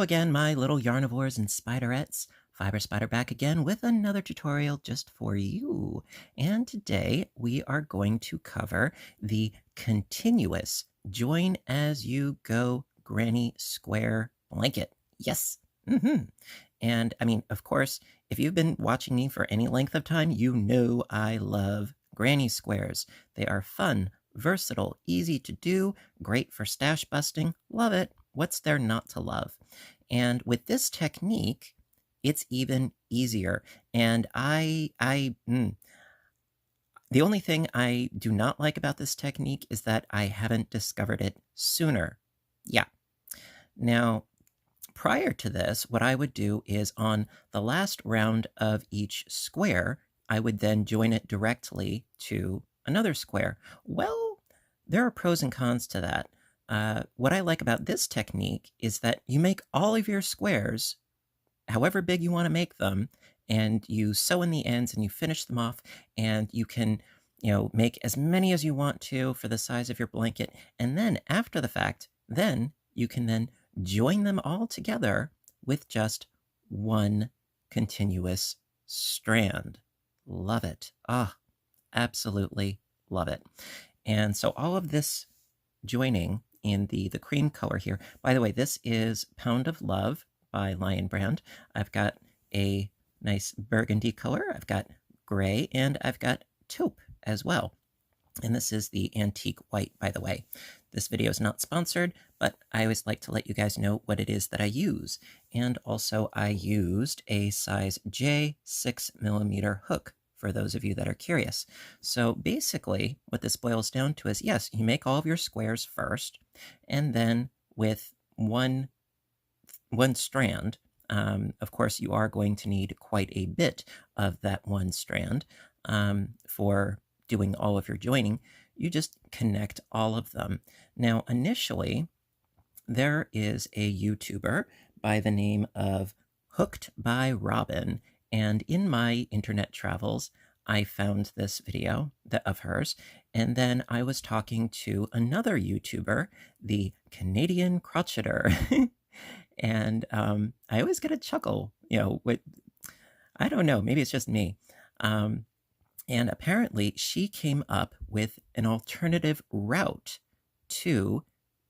again, my little yarnivores and spiderettes. Fiber Spider back again with another tutorial just for you. And today we are going to cover the continuous join as you go granny square blanket. Yes. And I mean, of course, if you've been watching me for any length of time, you know I love granny squares. They are fun, versatile, easy to do, great for stash busting. Love it. What's there not to love? And with this technique, it's even easier. And the only thing I do not like about this technique is that I haven't discovered it sooner. Yeah. Now, prior to this, what I would do is on the last round of each square, I would then join it directly to another square. Well, there are pros and cons to that. What I like about this technique is that you make all of your squares, however big you want to make them, and you sew in the ends and you finish them off, and you can, make as many as you want to for the size of your blanket. And then after the fact, then you can then join them all together with just one continuous strand. Love it. Ah, absolutely love it. And so all of this joining in the cream color here. By the way, this is Pound of Love by Lion Brand. I've got a nice burgundy color, I've got gray, and I've got taupe as well. And this is the antique white, by the way. This video is not sponsored, but I always like to let you guys know what it is that I use. And also I used a size J 6mm hook for those of you that are curious. So basically what this boils down to is, yes, you make all of your squares first, and then with one strand, of course, you are going to need quite a bit of that one strand for doing all of your joining. You just connect all of them. Now, initially, there is a YouTuber by the name of Hooked by Robin, and in my internet travels, I found this video of hers, and then I was talking to another YouTuber, the Canadian Crocheter, and I always get a chuckle, I don't know, maybe it's just me. And apparently she came up with an alternative route to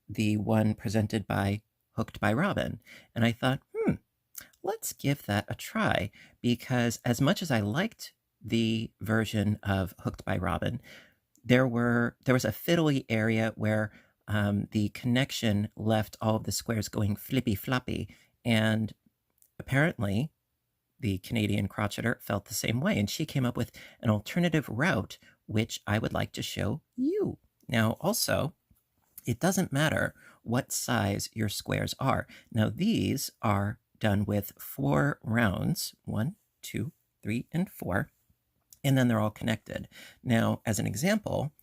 the one presented by Hooked by Robin. And I thought, let's give that a try, because as much as I liked the version of Hooked by Robin, there was a fiddly area where the connection left all of the squares going flippy floppy, and apparently the Canadian Crocheter felt the same way, and she came up with an alternative route, which I would like to show you. Now, also, it doesn't matter what size your squares are. Now, these are done with 4 rounds, 1, 2, 3, and 4, and then they're all connected. Now, as an example,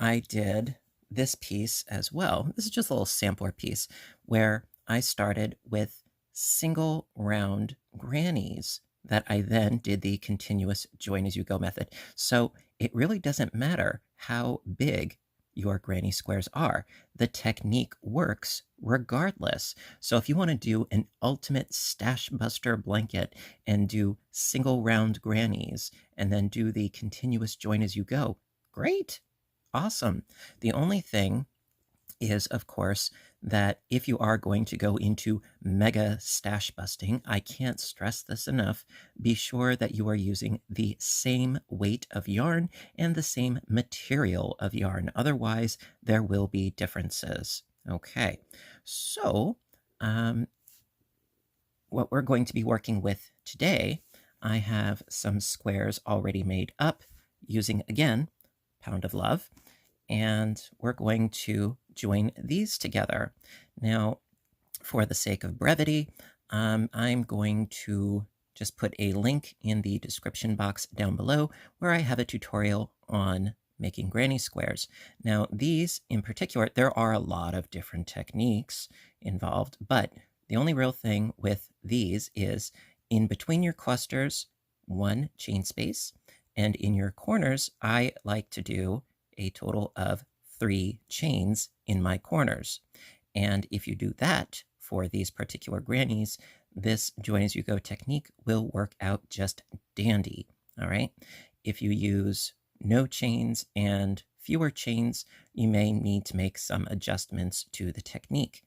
I did this piece as well. This is just a little sampler piece where I started with single round grannies that I then did the continuous join as you go method. So it really doesn't matter how big your granny squares are. The technique works regardless. So if you want to do an ultimate stash buster blanket and do single round grannies and then do the continuous join as you go, great. Awesome. The only thing is, of course, that if you are going to go into mega stash busting, I can't stress this enough, be sure that you are using the same weight of yarn and the same material of yarn. Otherwise, there will be differences. Okay, so what we're going to be working with today, I have some squares already made up using, again, Pound of Love, and we're going to join these together. Now, for the sake of brevity, I'm going to just put a link in the description box down below where I have a tutorial on making granny squares. Now, these in particular, there are a lot of different techniques involved, but the only real thing with these is in between your clusters, 1 chain space, and in your corners, I like to do a total of 3 chains in my corners. And if you do that for these particular grannies, this join as you go technique will work out just dandy. All right. If you use no chains and fewer chains, you may need to make some adjustments to the technique.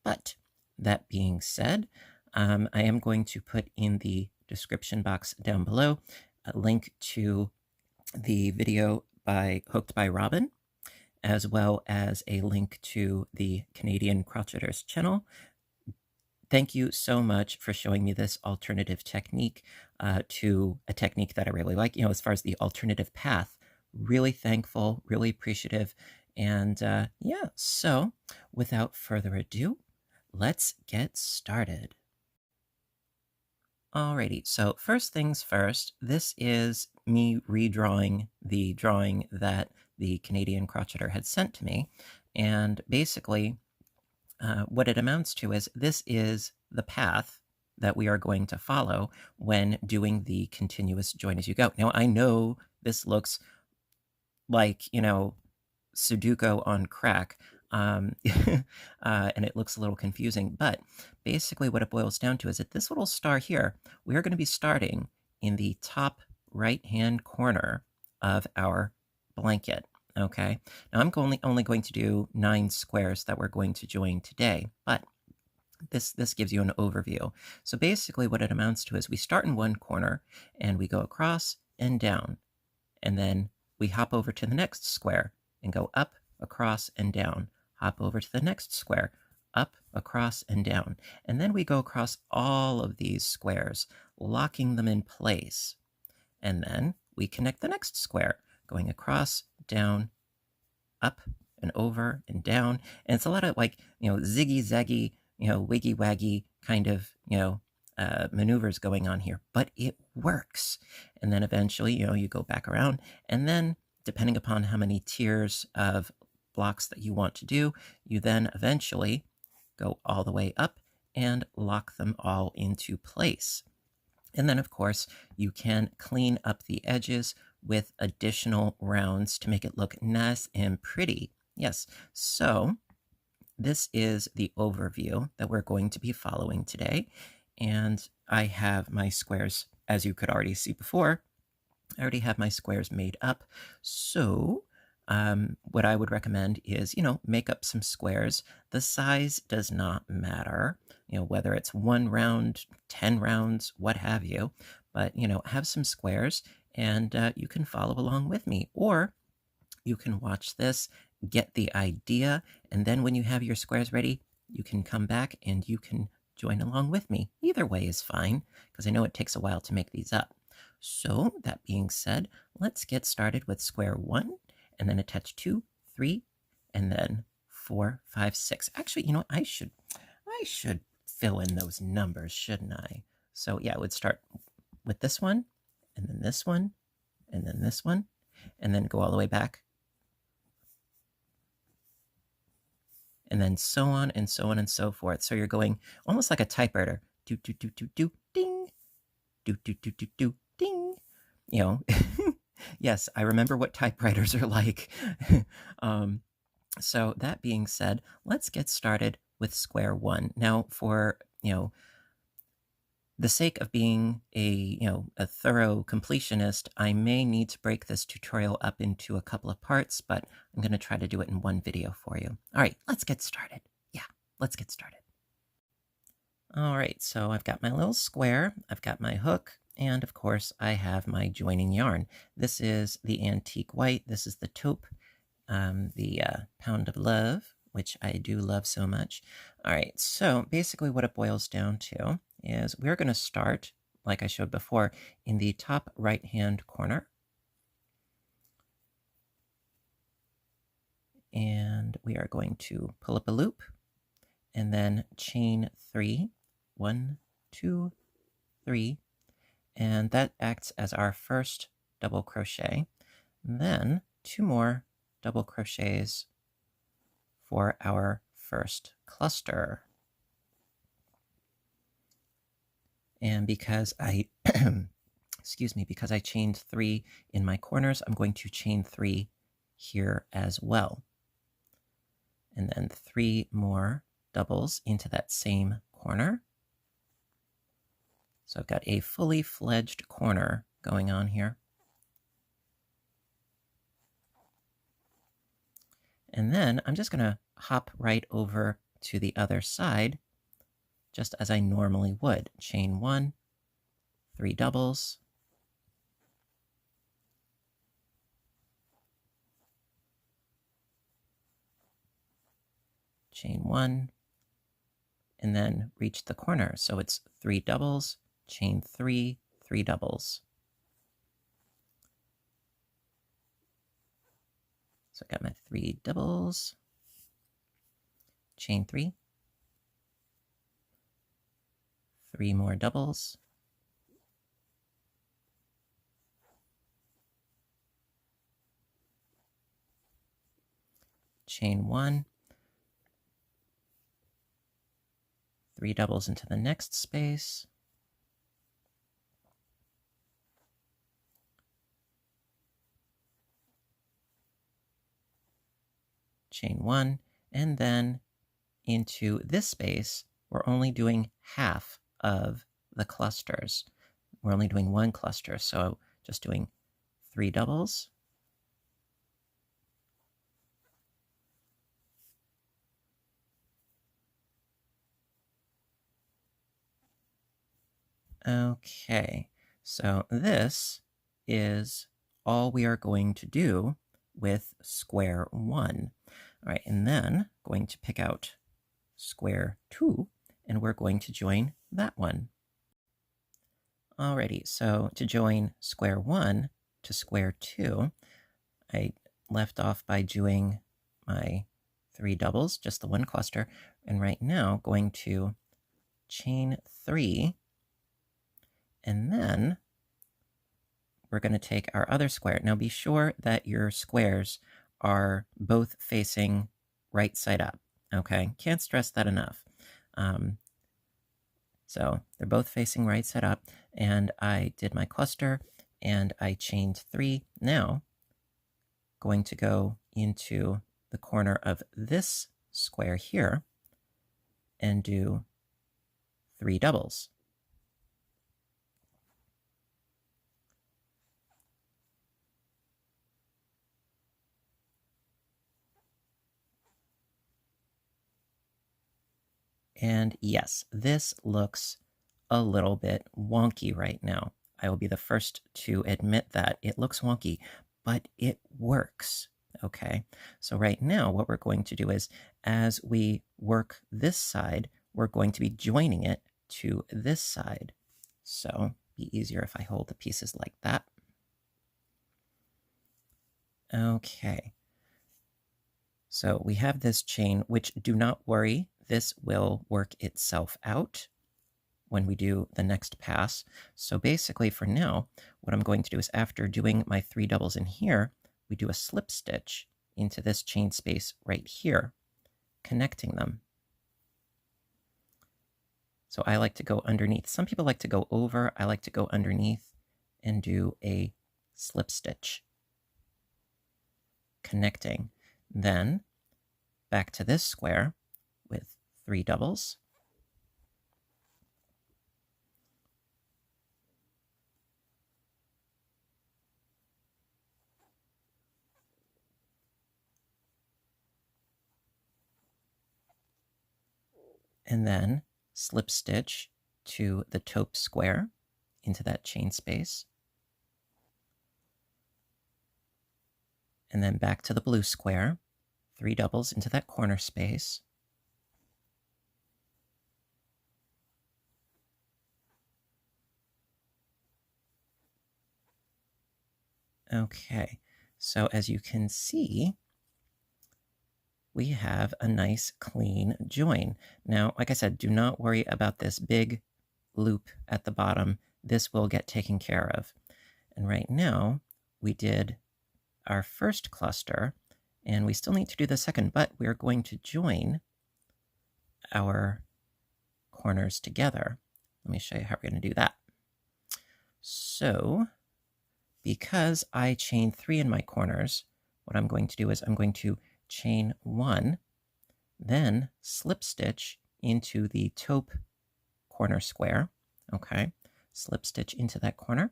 But that being said, I am going to put in the description box down below a link to the video by Hooked by Robin, as well as a link to the Canadian Crocheter's channel. Thank you so much for showing me this alternative technique to a technique that I really like. You know, as far as the alternative path, really thankful, really appreciative. And yeah, so without further ado, let's get started. Alrighty, so first things first, this is me redrawing the drawing that the Canadian Crocheter had sent to me. And basically, what it amounts to is this is the path that we are going to follow when doing the continuous join as you go. Now, I know this looks like, you know, Sudoku on crack, and it looks a little confusing, but basically what it boils down to is at this little star here, we are going to be starting in the top right-hand corner of our blanket, okay? Now I'm only going to do 9 squares that we're going to join today, but this gives you an overview. So basically what it amounts to is we start in one corner and we go across and down, and then we hop over to the next square and go up, across, and down. Hop over to the next square, up, across, and down. And then we go across all of these squares, locking them in place. And then we connect the next square, going across, down, up, and over, and down. And it's a lot of like, you know, ziggy-zaggy, you know, wiggy-waggy kind of, you know, maneuvers going on here, but it works. And then eventually, you know, you go back around, and then depending upon how many tiers of blocks that you want to do, you then eventually go all the way up and lock them all into place. And then, of course, you can clean up the edges with additional rounds to make it look nice and pretty. Yes, so this is the overview that we're going to be following today. And I have my squares, as you could already see before, I already have my squares made up. So what I would recommend is, you know, make up some squares. The size does not matter, you know, whether it's 1 round, 10 rounds, what have you. But, you know, have some squares and you can follow along with me. Or you can watch this, get the idea, and then when you have your squares ready, you can come back and you can join along with me. Either way is fine, because I know it takes a while to make these up. So that being said, let's get started with square 1, and then attach 2, 3, and then 4, 5, 6. Actually, you know, I should fill in those numbers, shouldn't I? So yeah, I would start with this one, and then this one, and then this one, and then go all the way back. And then so on and so on and so forth. So you're going almost like a typewriter. Do, do, do, do, do, ding. Do, do, do, do, do, ding. You know, yes, I remember what typewriters are like. So that being said, let's get started with square 1. Now, for, you know, the sake of being a thorough completionist, I may need to break this tutorial up into a couple of parts, but I'm going to try to do it in one video for you. All right, let's get started. Yeah, let's get started. All right, so I've got my little square, I've got my hook, and of course I have my joining yarn. This is the antique white, this is the taupe, the pound of love, which I do love so much. All right, so basically what it boils down to is we're going to start, like I showed before, in the top right-hand corner. And we are going to pull up a loop and then chain 3, 1, 2, 3, and that acts as our first double crochet. And then 2 more double crochets for our first cluster. And because I, excuse me, because I chained 3 in my corners, I'm going to chain 3 here as well. And then 3 more doubles into that same corner. So I've got a fully fledged corner going on here. And then I'm just going to hop right over to the other side, just as I normally would. Chain 1, 3 doubles, chain 1, and then reach the corner. So it's 3 doubles, chain 3, 3 doubles. So I got my 3 doubles, chain 3, 3 more doubles, chain 1, 3 doubles into the next space, chain 1, and then into this space, we're only doing half of the clusters. We're only doing 1 cluster, so just doing 3 doubles, okay, so this is all we are going to do with square 1. All right, and then going to pick out square 2, and we're going to join that one. Alrighty, so to join square 1 to square 2, I left off by doing my 3 doubles, just the 1 cluster, and right now going to chain 3, and then we're going to take our other square. Now be sure that your squares are both facing right side up, okay? Can't stress that enough. So they're both facing right side up, and I did my cluster, and I chained 3. Now, going to go into the corner of this square here and do 3 doubles. And yes, this looks a little bit wonky right now. I will be the first to admit that it looks wonky, but it works. Okay, so right now what we're going to do is, as we work this side, we're going to be joining it to this side. So be easier if I hold the pieces like that. Okay, so we have this chain, which, do not worry, this will work itself out when we do the next pass. So basically for now, what I'm going to do is, after doing my 3 doubles in here, we do a slip stitch into this chain space right here, connecting them. So I like to go underneath. Some people like to go over. I like to go underneath and do a slip stitch, connecting. Then back to this square with 3 doubles. And then slip stitch to the taupe square into that chain space. And then back to the blue square, 3 doubles into that corner space. Okay, so as you can see, we have a nice clean join. Now, like I said, do not worry about this big loop at the bottom. This will get taken care of. And right now, we did our first cluster, and we still need to do the second, but we're going to join our corners together. Let me show you how we're going to do that. So, because I chained 3 in my corners, what I'm going to do is I'm going to chain 1 then slip stitch into the taupe corner square. Okay, slip stitch into that corner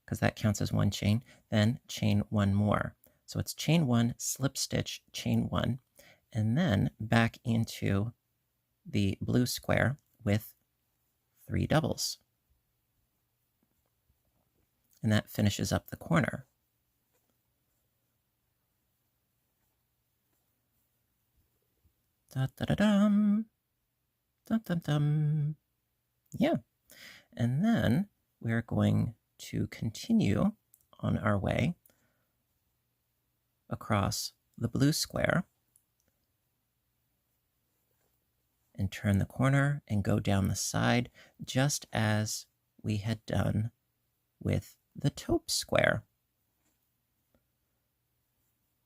because that counts as one chain, then chain one more. So it's chain one, slip stitch, chain one, and then back into the blue square with 3 doubles. And that finishes up the corner. Da da da dum. Dum dum dum. Yeah. And then we're going to continue on our way across the blue square and turn the corner and go down the side just as we had done with the taupe square.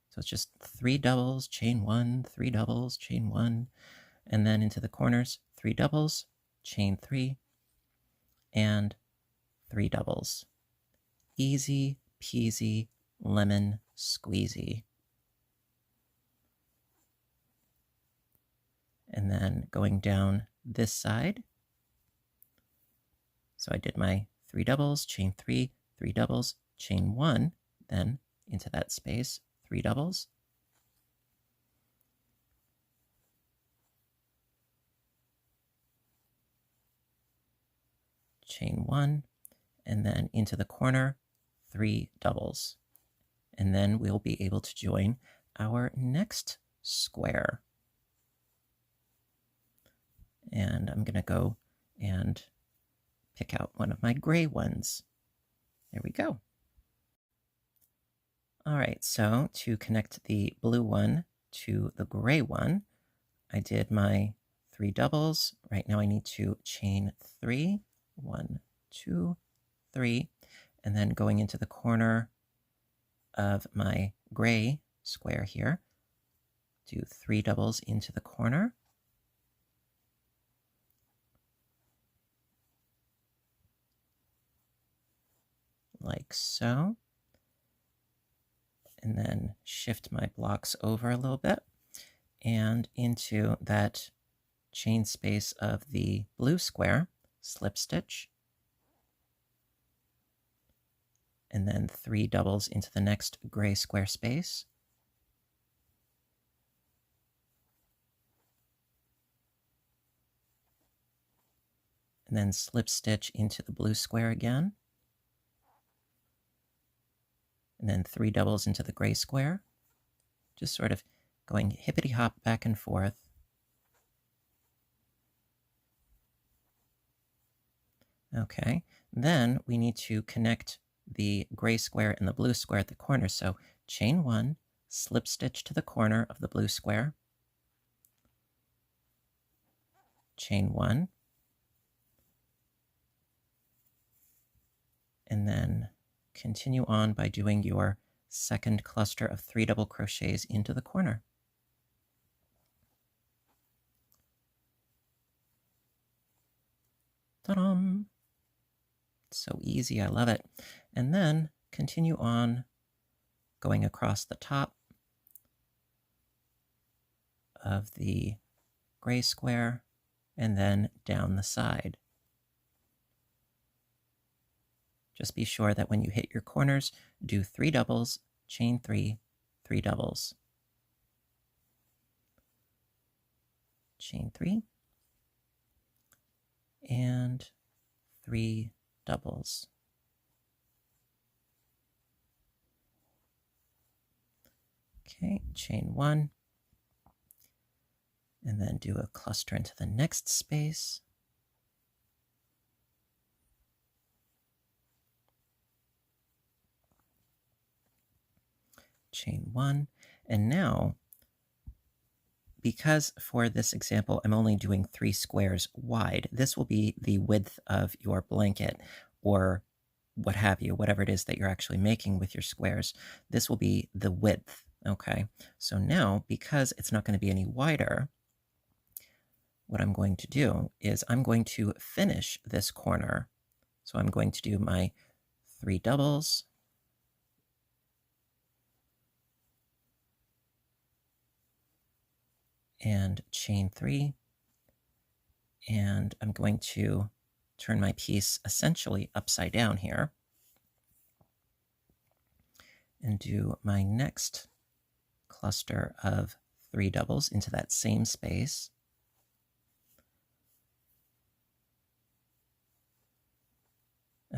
So it's just 3 doubles, chain 1, 3 doubles, chain 1, and then into the corners, 3 doubles, chain 3, and 3 doubles. Easy peasy lemon squeezy. And then going down this side. So I did my 3 doubles, chain 3, 3 doubles, chain 1, then into that space, 3 doubles. Chain 1, and then into the corner, 3 doubles. And then we'll be able to join our next square. And I'm going to go and pick out one of my gray ones. There we go. All right, so to connect the blue one to the gray one, I did my 3 doubles. Right now I need to chain 3, 1, 2, 3, and then going into the corner of my gray square here, do 3 doubles into the corner. Like so. And then shift my blocks over a little bit and into that chain space of the blue square, slip stitch, and then 3 doubles into the next gray square space. And then slip stitch into the blue square again. And then 3 doubles into the gray square. Just sort of going hippity hop back and forth. Okay, then we need to connect the gray square and the blue square at the corner. So chain 1, slip stitch to the corner of the blue square, chain 1, and then continue on by doing your second cluster of 3 double crochets into the corner. Ta-dam! So easy, I love it. And then continue on going across the top of the gray square and then down the side. Just be sure that when you hit your corners, do 3 doubles, chain 3, 3 doubles. Chain 3, and 3 doubles. Okay, chain 1, and then do a cluster into the next space. Chain 1, and now, because for this example I'm only doing 3 squares wide, this will be the width of your blanket or what have you, whatever it is that you're actually making with your squares. This will be the width, okay? So now, because it's not going to be any wider, what I'm going to do is I'm going to finish this corner. So I'm going to do my 3 doubles, and chain 3, and I'm going to turn my piece essentially upside down here and do my next cluster of 3 doubles into that same space.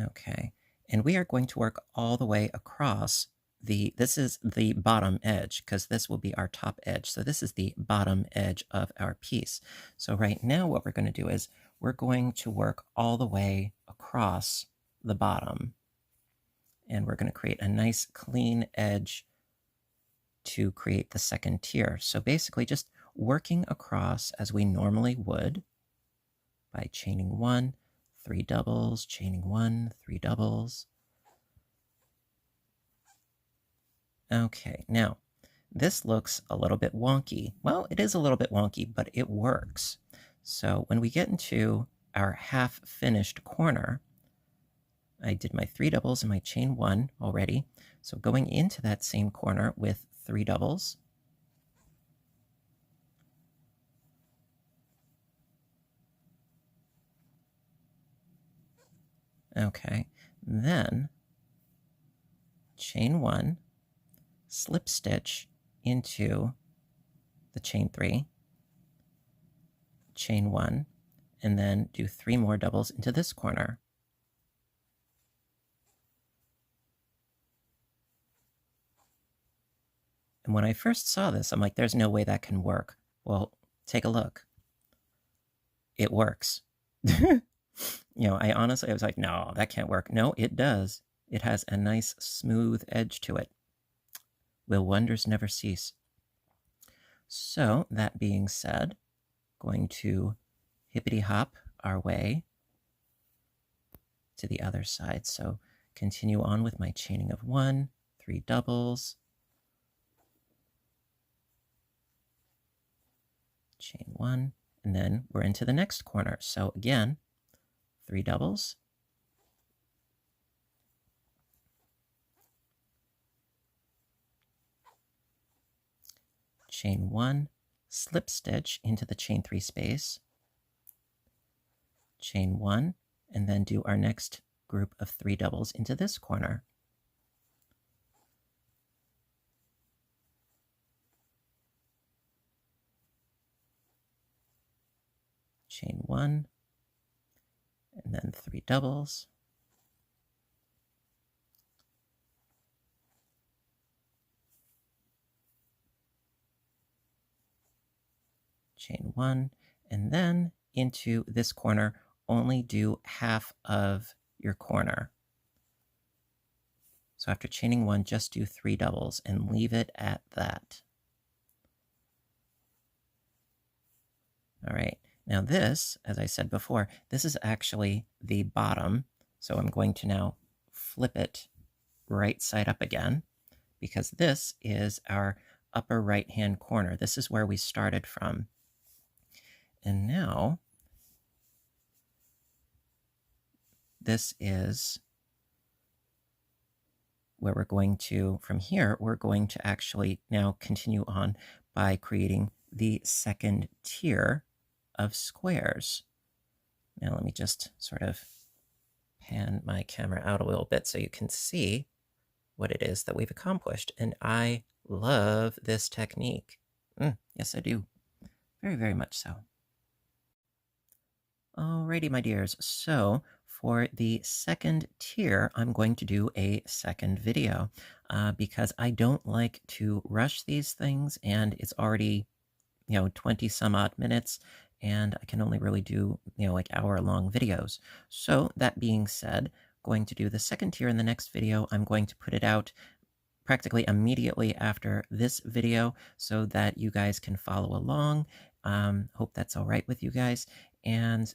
Okay, and we are going to work all the way across this is the bottom edge, because this will be our top edge. So this is the bottom edge of our piece. So right now what we're going to do is we're going to work all the way across the bottom. And we're going to create a nice clean edge to create the second tier. So basically just working across as we normally would by chaining 1, 3 doubles, chaining 1, 3 doubles. Okay, now this looks a little bit wonky. Well, it is a little bit wonky, but it works. So when we get into our half finished corner, I did my 3 doubles and my chain 1 already. So going into that same corner with 3 doubles, okay, then chain 1, slip stitch into the chain 3, chain 1, and then do 3 more doubles into this corner. And when I first saw this, I'm like, there's no way that can work. Well, take a look. It works. I honestly, I was like, no, that can't work. No, it does. It has a nice smooth edge to it. Will wonders never cease? So that being said, going to hippity hop our way to the other side. So continue on with my chaining of 1, 3 doubles, chain 1, and then we're into the next corner. So again, 3 doubles, chain 1, slip stitch into the chain 3 space, chain 1, and then do our next group of 3 doubles into this corner. Chain 1, and then 3 doubles, chain 1, and then into this corner, only do half of your corner. So after chaining 1, just do 3 doubles and leave it at that. All right, now this, as I said before, this is actually the bottom. So I'm going to now flip it right side up again, because this is our upper right-hand corner. This is where we started from. And now this is where we're going to, from here, we're going to actually now continue on by creating the second tier of squares. Now let me just sort of pan my camera out a little bit so you can see what it is that we've accomplished. And I love this technique. Yes, I do. Very, very much so. Alrighty, my dears. So for the second tier, I'm going to do a second video because I don't like to rush these things, and it's already, 20 some odd minutes, and I can only really do, like hour-long videos. So that being said, going to do the second tier in the next video. I'm going to put it out practically immediately after this video so that you guys can follow along. Hope that's all right with you guys. And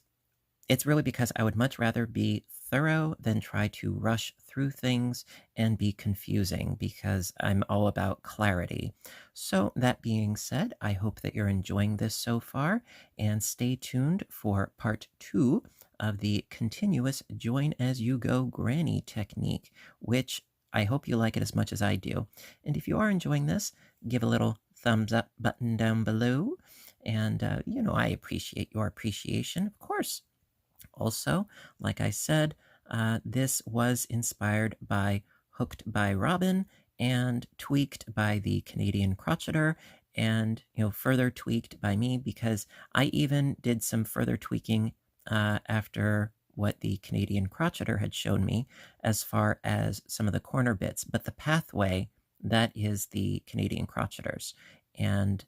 it's really because I would much rather be thorough than try to rush through things and be confusing, because I'm all about clarity. So that being said, I hope that you're enjoying this so far, and stay tuned for part 2 of the continuous join as you go granny technique, which I hope you like it as much as I do. And if you are enjoying this, give a little thumbs up button down below. And, I appreciate your appreciation, of course. Also, like I said, this was inspired by Hooked by Robin and tweaked by the Canadian Crocheter and, further tweaked by me because I even did some further tweaking after what the Canadian Crocheter had shown me as far as some of the corner bits. But the pathway, that is the Canadian Crocheter's. And,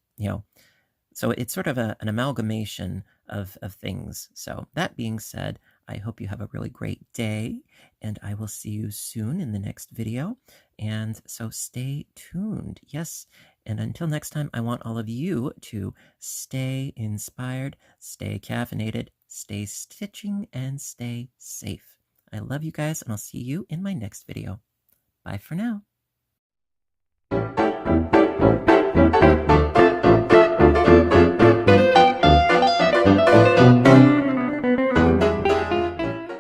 so it's sort of an amalgamation of things. So that being said, I hope you have a really great day, and I will see you soon in the next video. And so stay tuned. Yes. And until next time, I want all of you to stay inspired, stay caffeinated, stay stitching, and stay safe. I love you guys, and I'll see you in my next video. Bye for now.